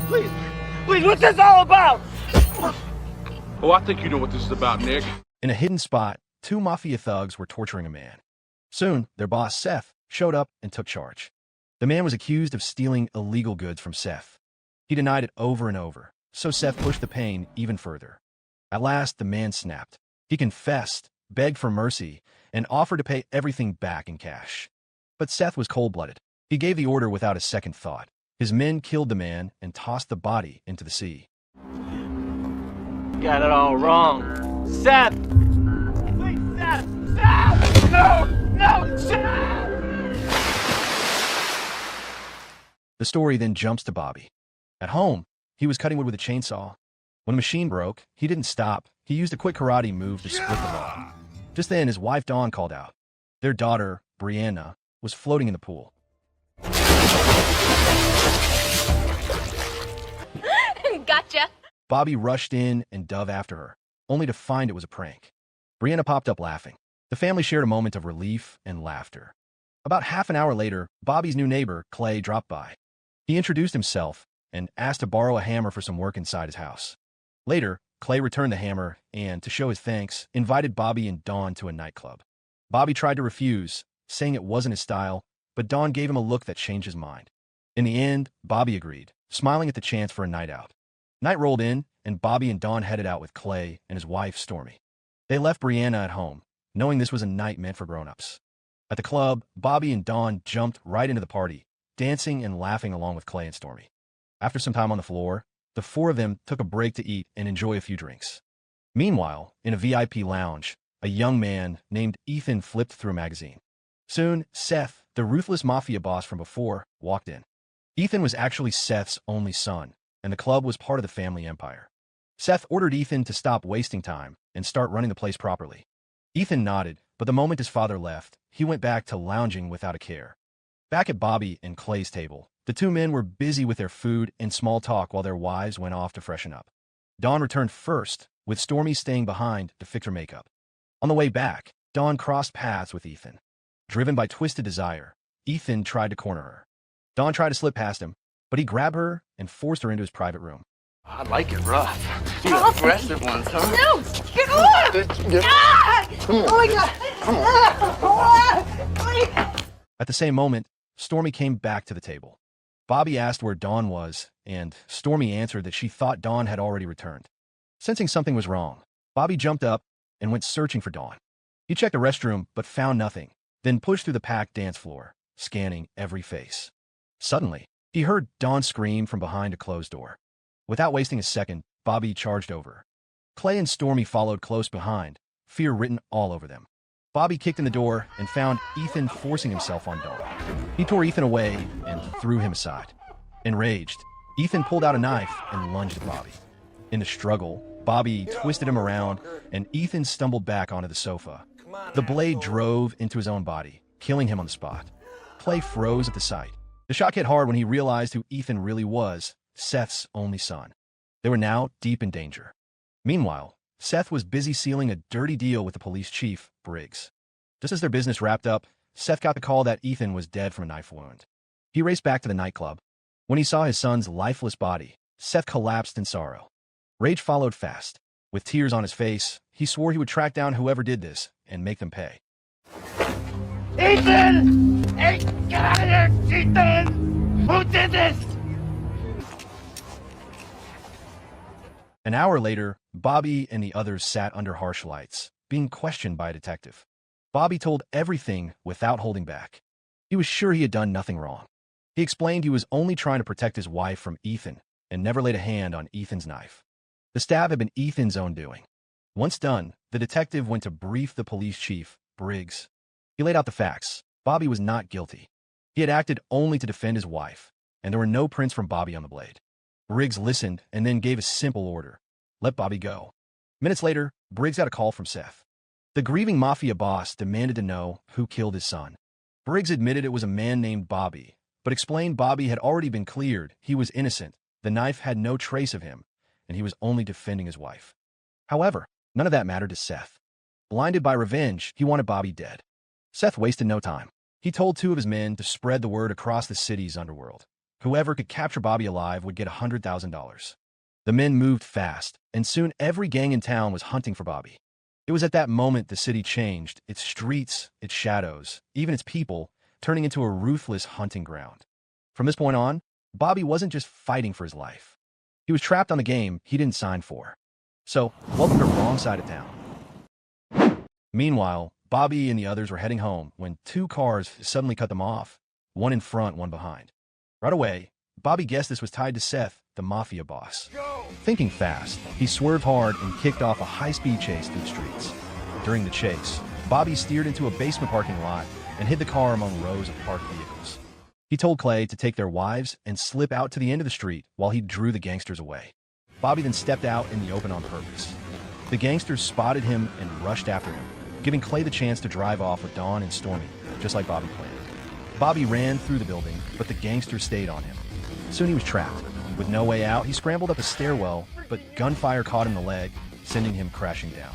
Please, please, what's this all about? Oh, I think you know what this is about, Nick. In a hidden spot, two Mafia thugs were torturing a man. Soon, their boss, Seth, showed up and took charge. The man was accused of stealing illegal goods from Seth. He denied it over and over, so Seth pushed the pain even further. At last, the man snapped. He confessed, begged for mercy, and offered to pay everything back in cash. But Seth was cold-blooded. He gave the order without a second thought. His men killed the man and tossed the body into the sea. Got it all wrong. Seth! Please, Seth! Seth! No! No! Seth! The story then jumps to Bobby. At home, he was cutting wood with a chainsaw. When a machine broke, he didn't stop. He used a quick karate move to split the log. Just then, his wife Dawn called out. Their daughter, Brianna, was floating in the pool. Gotcha. Bobby rushed in and dove after her, only to find it was a prank. Brianna popped up laughing. The family shared a moment of relief and laughter. About half an hour later, Bobby's new neighbor, Clay, dropped by. He introduced himself and asked to borrow a hammer for some work inside his house. Later, Clay returned the hammer and, to show his thanks, invited Bobby and Dawn to a nightclub. Bobby tried to refuse, saying it wasn't his style, but Dawn gave him a look that changed his mind. In the end, Bobby agreed, smiling at the chance for a night out. Night rolled in, and Bobby and Dawn headed out with Clay and his wife, Stormy. They left Brianna at home, knowing this was a night meant for grown-ups. At the club, Bobby and Dawn jumped right into the party, dancing and laughing along with Clay and Stormy. After some time on the floor, the four of them took a break to eat and enjoy a few drinks. Meanwhile, in a VIP lounge, a young man named Ethan flipped through a magazine. Soon, Seth, the ruthless Mafia boss from before, walked in. Ethan was actually Seth's only son, and the club was part of the family empire. Seth ordered Ethan to stop wasting time and start running the place properly. Ethan nodded, but the moment his father left, he went back to lounging without a care. Back at Bobby and Clay's table, the two men were busy with their food and small talk while their wives went off to freshen up. Dawn returned first, with Stormy staying behind to fix her makeup. On the way back, Dawn crossed paths with Ethan. Driven by twisted desire, Ethan tried to corner her. Dawn tried to slip past him, but he grabbed her and forced her into his private room. I like it rough. You aggressive ones, huh? No! Get off! Ah! Oh my God! At the same moment, Stormy came back to the table. Bobby asked where Dawn was, and Stormy answered that she thought Dawn had already returned. Sensing something was wrong, Bobby jumped up and went searching for Dawn. He checked the restroom, but found nothing, then pushed through the packed dance floor, scanning every face. Suddenly, he heard Dawn scream from behind a closed door. Without wasting a second, Bobby charged over. Clay and Stormy followed close behind, fear written all over them. Bobby kicked in the door and found Ethan forcing himself on Dawn. He tore Ethan away and threw him aside. Enraged, Ethan pulled out a knife and lunged at Bobby. In the struggle, Bobby twisted him around, and Ethan stumbled back onto the sofa. The blade drove into his own body, killing him on the spot. Clay froze at the sight. The shock hit hard when he realized who Ethan really was, Seth's only son. They were now deep in danger. Meanwhile, Seth was busy sealing a dirty deal with the police chief, Briggs. Just as their business wrapped up, Seth got the call that Ethan was dead from a knife wound. He raced back to the nightclub. When he saw his son's lifeless body, Seth collapsed in sorrow. Rage followed fast. With tears on his face, he swore he would track down whoever did this and make them pay. Ethan! Hey, get out of here, Ethan! Who did this? An hour later, Bobby and the others sat under harsh lights, being questioned by a detective. Bobby told everything without holding back. He was sure he had done nothing wrong. He explained he was only trying to protect his wife from Ethan and never laid a hand on Ethan's knife. The stab had been Ethan's own doing. Once done, the detective went to brief the police chief, Briggs. He laid out the facts. Bobby was not guilty. He had acted only to defend his wife, and there were no prints from Bobby on the blade. Briggs listened and then gave a simple order. Let Bobby go. Minutes later, Briggs got a call from Seth. The grieving Mafia boss demanded to know who killed his son. Briggs admitted it was a man named Bobby, but explained Bobby had already been cleared, he was innocent, the knife had no trace of him, and he was only defending his wife. However, none of that mattered to Seth. Blinded by revenge, he wanted Bobby dead. Seth wasted no time. He told two of his men to spread the word across the city's underworld. Whoever could capture Bobby alive would get $100,000. The men moved fast, and soon every gang in town was hunting for Bobby. It was at that moment the city changed, its streets, its shadows, even its people, turning into a ruthless hunting ground. From this point on, Bobby wasn't just fighting for his life. He was trapped on the game he didn't sign for. So, welcome to the wrong side of town. Meanwhile, Bobby and the others were heading home when two cars suddenly cut them off, one in front, one behind. Right away, Bobby guessed this was tied to Seth, the Mafia boss. Thinking fast, he swerved hard and kicked off a high-speed chase through the streets. During the chase, Bobby steered into a basement parking lot and hid the car among rows of parked vehicles. He told Clay to take their wives and slip out to the end of the street while he drew the gangsters away. Bobby then stepped out in the open on purpose. The gangsters spotted him and rushed after him, giving Clay the chance to drive off with Dawn and Stormy, just like Bobby planned. Bobby ran through the building, but the gangsters stayed on him. Soon he was trapped. With no way out, he scrambled up a stairwell, but gunfire caught him in the leg, sending him crashing down.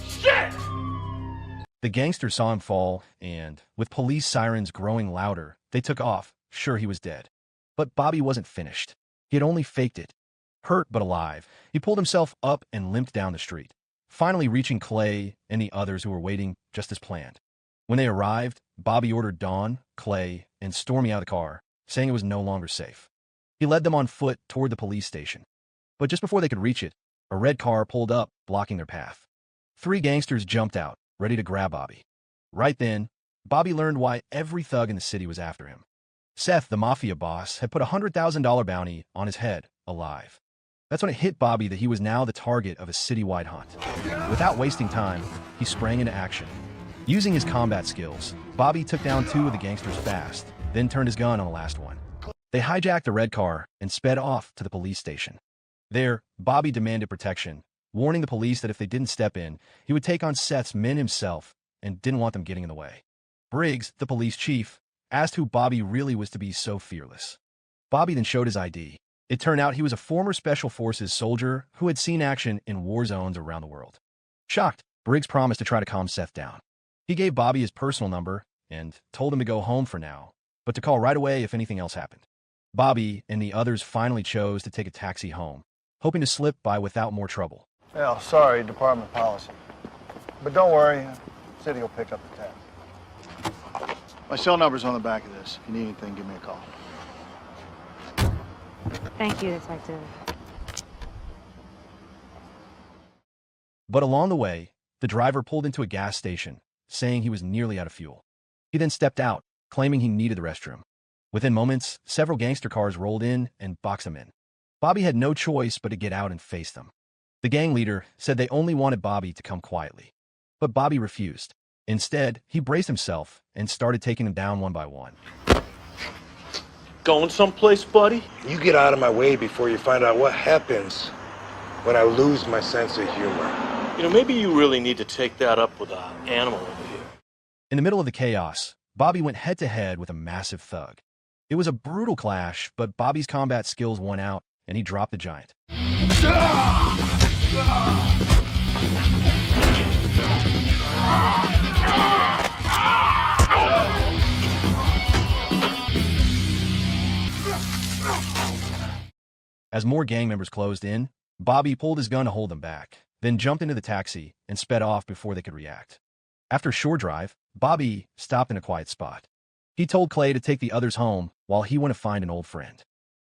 Shit! The gangsters saw him fall, and, with police sirens growing louder, they took off, sure he was dead. But Bobby wasn't finished. He had only faked it. Hurt but alive, he pulled himself up and limped down the street, finally reaching Clay and the others who were waiting just as planned. When they arrived, Bobby ordered Dawn, Clay, and Stormy out of the car, saying it was no longer safe. He led them on foot toward the police station. But just before they could reach it, a red car pulled up, blocking their path. Three gangsters jumped out, ready to grab Bobby. Right then, Bobby learned why every thug in the city was after him. Seth, the Mafia boss, had put a $100,000 bounty on his head, alive. That's when it hit Bobby that he was now the target of a citywide hunt. Without wasting time, he sprang into action. Using his combat skills, Bobby took down two of the gangsters fast, then turned his gun on the last one. They hijacked the red car and sped off to the police station. There, Bobby demanded protection, warning the police that if they didn't step in, he would take on Seth's men himself and didn't want them getting in the way. Briggs, the police chief, asked who Bobby really was to be so fearless. Bobby then showed his ID. It turned out he was a former Special Forces soldier who had seen action in war zones around the world. Shocked, Briggs promised to try to calm Seth down. He gave Bobby his personal number and told him to go home for now, but to call right away if anything else happened. Bobby and the others finally chose to take a taxi home, hoping to slip by without more trouble. Well, sorry, department policy. But don't worry, city will pick up the tab. My cell number's on the back of this. If you need anything, give me a call. Thank you, Detective. But along the way, the driver pulled into a gas station, saying he was nearly out of fuel. He then stepped out, claiming he needed the restroom. Within moments, several gangster cars rolled in and boxed him in. Bobby had no choice but to get out and face them. The gang leader said they only wanted Bobby to come quietly. But Bobby refused. Instead, he braced himself and started taking them down one by one. Going someplace, buddy? You get out of my way before you find out what happens when I lose my sense of humor. You know, maybe you really need to take that up with an animal over here. In the middle of the chaos, Bobby went head-to-head with a massive thug. It was a brutal clash, but Bobby's combat skills won out, and he dropped the giant. As more gang members closed in, Bobby pulled his gun to hold them back, then jumped into the taxi and sped off before they could react. After a short drive, Bobby stopped in a quiet spot. He told Clay to take the others home while he went to find an old friend.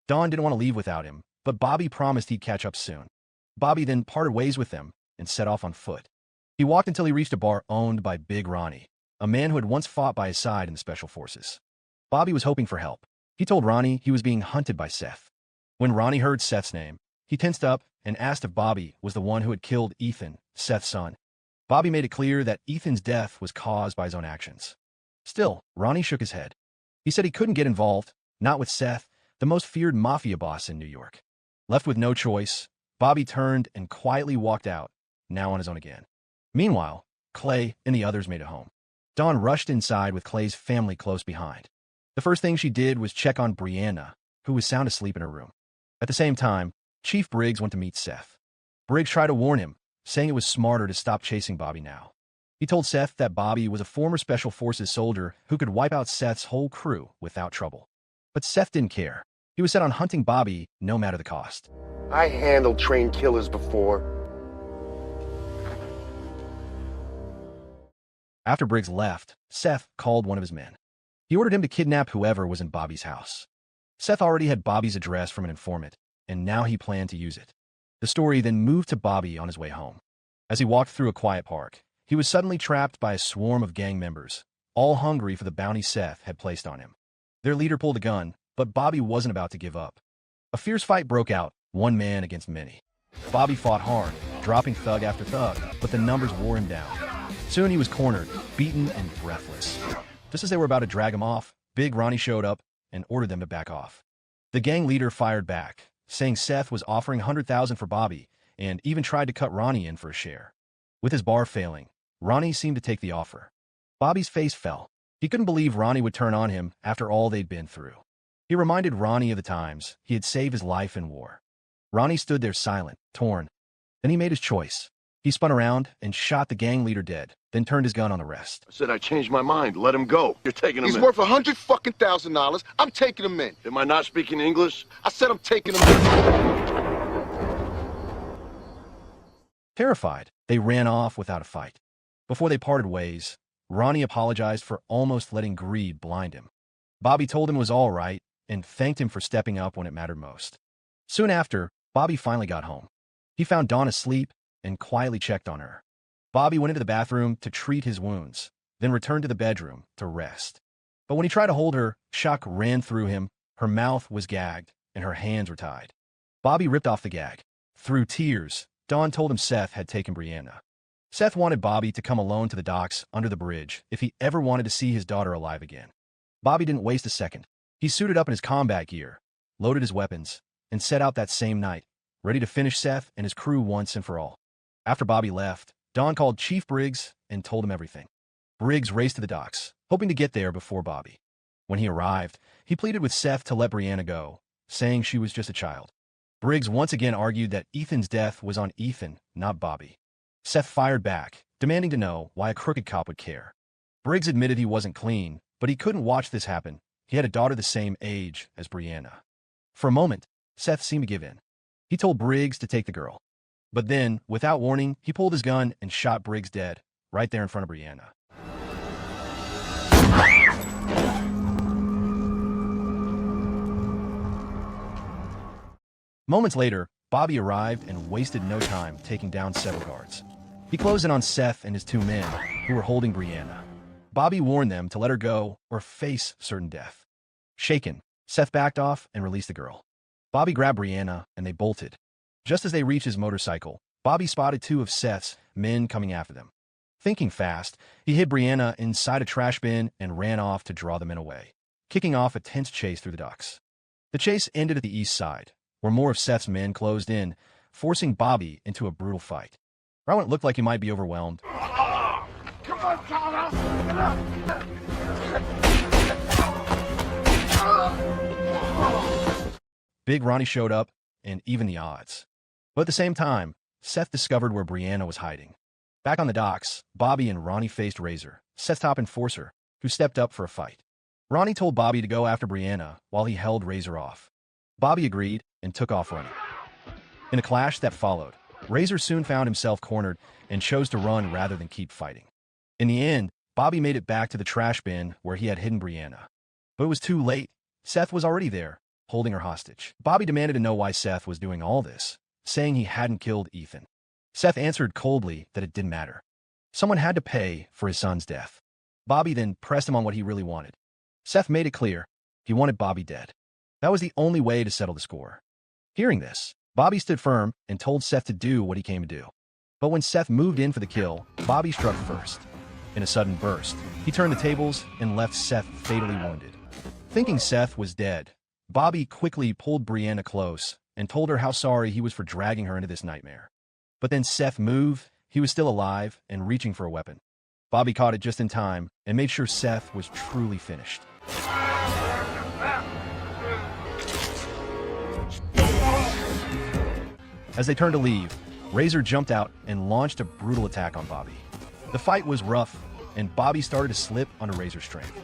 Dawn didn't want to leave without him, but Bobby promised he'd catch up soon. Bobby then parted ways with them and set off on foot. He walked until he reached a bar owned by Big Ronnie, a man who had once fought by his side in the Special Forces. Bobby was hoping for help. He told Ronnie he was being hunted by Seth. When Ronnie heard Seth's name, he tensed up and asked if Bobby was the one who had killed Ethan, Seth's son. Bobby made it clear that Ethan's death was caused by his own actions. Still, Ronnie shook his head. He said he couldn't get involved, not with Seth, the most feared Mafia boss in New York. Left with no choice, Bobby turned and quietly walked out, now on his own again. Meanwhile, Clay and the others made it home. Dawn rushed inside with Clay's family close behind. The first thing she did was check on Brianna, who was sound asleep in her room. At the same time, Chief Briggs went to meet Seth. Briggs tried to warn him, saying it was smarter to stop chasing Bobby now. He told Seth that Bobby was a former Special Forces soldier who could wipe out Seth's whole crew without trouble. But Seth didn't care. He was set on hunting Bobby no matter the cost. I handled trained killers before. After Briggs left, Seth called one of his men. He ordered him to kidnap whoever was in Bobby's house. Seth already had Bobby's address from an informant, and now he planned to use it. The story then moved to Bobby on his way home. As he walked through a quiet park, he was suddenly trapped by a swarm of gang members, all hungry for the bounty Seth had placed on him. Their leader pulled a gun, but Bobby wasn't about to give up. A fierce fight broke out, one man against many. Bobby fought hard, dropping thug after thug, but the numbers wore him down. Soon he was cornered, beaten, and breathless. Just as they were about to drag him off, Big Ronnie showed up and ordered them to back off. The gang leader fired back, saying Seth was offering $100,000 for Bobby, and even tried to cut Ronnie in for a share. With his bar failing, Ronnie seemed to take the offer. Bobby's face fell. He couldn't believe Ronnie would turn on him after all they'd been through. He reminded Ronnie of the times he had saved his life in war. Ronnie stood there silent, torn. Then he made his choice. He spun around and shot the gang leader dead, then turned his gun on the rest. I said I changed my mind. Let him go. You're taking him in. He's worth $100,000. I'm taking him in. Am I not speaking English? I said I'm taking him in. Terrified, they ran off without a fight. Before they parted ways, Ronnie apologized for almost letting greed blind him. Bobby told him it was all right and thanked him for stepping up when it mattered most. Soon after, Bobby finally got home. He found Dawn asleep and quietly checked on her. Bobby went into the bathroom to treat his wounds, then returned to the bedroom to rest. But when he tried to hold her, shock ran through him, her mouth was gagged, and her hands were tied. Bobby ripped off the gag. Through tears, Dawn told him Seth had taken Brianna. Seth wanted Bobby to come alone to the docks under the bridge if he ever wanted to see his daughter alive again. Bobby didn't waste a second. He suited up in his combat gear, loaded his weapons, and set out that same night, ready to finish Seth and his crew once and for all. After Bobby left, Dawn called Chief Briggs and told him everything. Briggs raced to the docks, hoping to get there before Bobby. When he arrived, he pleaded with Seth to let Brianna go, saying she was just a child. Briggs once again argued that Ethan's death was on Ethan, not Bobby. Seth fired back, demanding to know why a crooked cop would care. Briggs admitted he wasn't clean, but he couldn't watch this happen. He had a daughter the same age as Brianna. For a moment, Seth seemed to give in. He told Briggs to take the girl. But then, without warning, he pulled his gun and shot Briggs dead, right there in front of Brianna. Moments later, Bobby arrived and wasted no time taking down several guards. He closed in on Seth and his two men, who were holding Brianna. Bobby warned them to let her go or face certain death. Shaken, Seth backed off and released the girl. Bobby grabbed Brianna and they bolted. Just as they reached his motorcycle, Bobby spotted two of Seth's men coming after them. Thinking fast, he hid Brianna inside a trash bin and ran off to draw the men away, kicking off a tense chase through the docks. The chase ended at the east side, where more of Seth's men closed in, forcing Bobby into a brutal fight. Rowan looked like he might be overwhelmed. Come on, Tyler! Big Ronnie showed up, and even the odds. But at the same time, Seth discovered where Brianna was hiding. Back on the docks, Bobby and Ronnie faced Razor, Seth's top enforcer, who stepped up for a fight. Ronnie told Bobby to go after Brianna while he held Razor off. Bobby agreed and took off running. In a clash that followed, Razor soon found himself cornered and chose to run rather than keep fighting. In the end, Bobby made it back to the trash bin where he had hidden Brianna. But it was too late. Seth was already there, holding her hostage. Bobby demanded to know why Seth was doing all this, saying he hadn't killed Ethan. Seth answered coldly that it didn't matter. Someone had to pay for his son's death. Bobby then pressed him on what he really wanted. Seth made it clear he wanted Bobby dead. That was the only way to settle the score. Hearing this, Bobby stood firm and told Seth to do what he came to do. But when Seth moved in for the kill, Bobby struck first. In a sudden burst, he turned the tables and left Seth fatally wounded. Thinking Seth was dead, Bobby quickly pulled Brianna close and told her how sorry he was for dragging her into this nightmare. But then Seth moved, he was still alive and reaching for a weapon. Bobby caught it just in time and made sure Seth was truly finished. As they turned to leave, Razor jumped out and launched a brutal attack on Bobby. The fight was rough, and Bobby started to slip under Razor's strength.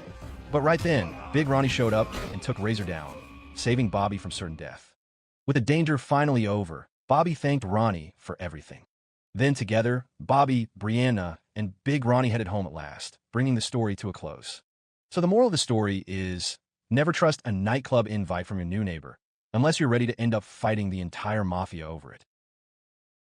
But right then, Big Ronnie showed up and took Razor down, saving Bobby from certain death. With the danger finally over, Bobby thanked Ronnie for everything. Then together, Bobby, Brianna, and Big Ronnie headed home at last, bringing the story to a close. So the moral of the story is, never trust a nightclub invite from your new neighbor, unless you're ready to end up fighting the entire mafia over it.